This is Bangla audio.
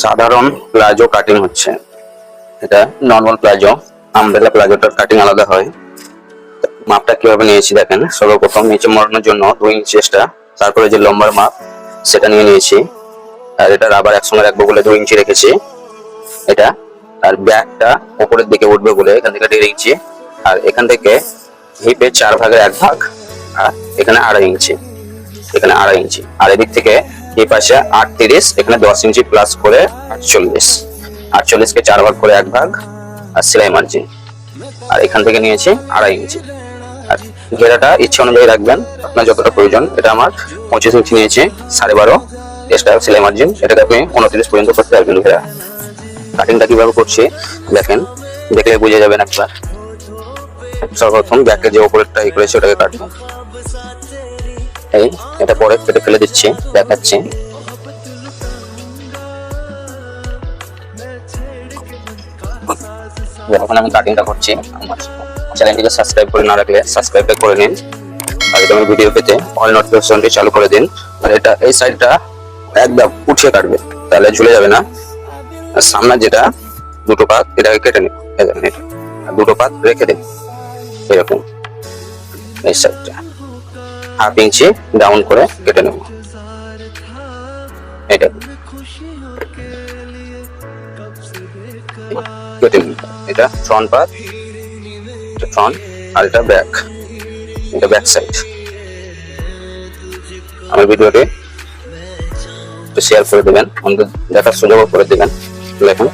সাধারণ প্লাজো কাটিং হচ্ছে। এটা নর্মাল প্লাজো, আমব্রেলা প্লাজোটার কাটিং আলাদা হয়। মাপটা কিভাবে নিয়েছি দেখেন। সর্বপ্রথম নিচে মোড়ানোর জন্য 2 ইঞ্চি এক্সট্রা, তারপরে যে লম্বার মাপ সেটা নিয়ে নিয়েছি, আর এটা রাবার একসঙ্গে রাখবো বলে 2 ইঞ্চি রেখেছি এটা। আর ব্যাকটা উপরের দিকে উঠবে বলে এখান থেকে 1.5 ইঞ্চি, আর এখান থেকে হিপে 4 ভাগের 1 ভাগ, আর এখানে 2.5 ইঞ্চি, এখানে 2.5 ইঞ্চি, আর এদিক থেকে এই পাশে 38, এখানে 10 ইঞ্চি প্লাস করে 48 কে 4 ভাগ করে 1 ভাগ, আর সেলাই মার্জিন। আর এখান থেকে নিয়েছি 2.5 ইঞ্চি। আর ঘেরাটা ইচ্ছা অনুযায়ী রাখবেন, আপনার যতটা প্রয়োজন। এটা আমার 25 ইঞ্চি নিয়েছি, 12.5 এক্সট্রা সেলাই মার্জিন। এটাকে আপনি 29 পর্যন্ত করতে পারবেন। ঘেরা কাটিংটা কিভাবে করছি দেখেন, দেখলে বুঝে যাবেন একবার। সর্বপ্রথম ব্যাকের যে উপরেরটা ই করেছি ওটাকে কাটবো। এই এটা পরে কেটে ফেলে দিচ্ছি, দেখাচ্ছি। যখন আমি কাটিংটা করছি, আমার চ্যানেলটিকে সাবস্ক্রাইব করে না রাখলে সাবস্ক্রাইবটা করে নিন, আর এরকম ভিডিও পেতে অল নোটিফিকেশনটি চালু করে দিন। আর এটা এই সাইডটা একদম উঠিয়ে কাটবে, তাহলে ঝুলে যাবে না। আর সামনে যেটা 2টো পাত এটাকে কেটে নিন, আর 2টো পাত রেখে দিন এরকম। এই সাইডটা 1/2 ইঞ্চি ডাউন করে কেটে নেব। এটা কেটে নিন। এটা ফ্রন্ট পার্ট, ফ্রন্ট, আর এটা ব্যাক, এটা ব্যাক সাইড। আমার ভিডিওটি শেয়ার করে দেবেন, আমাদের দেখার সুযোগ করে দেবেন। দেখুন।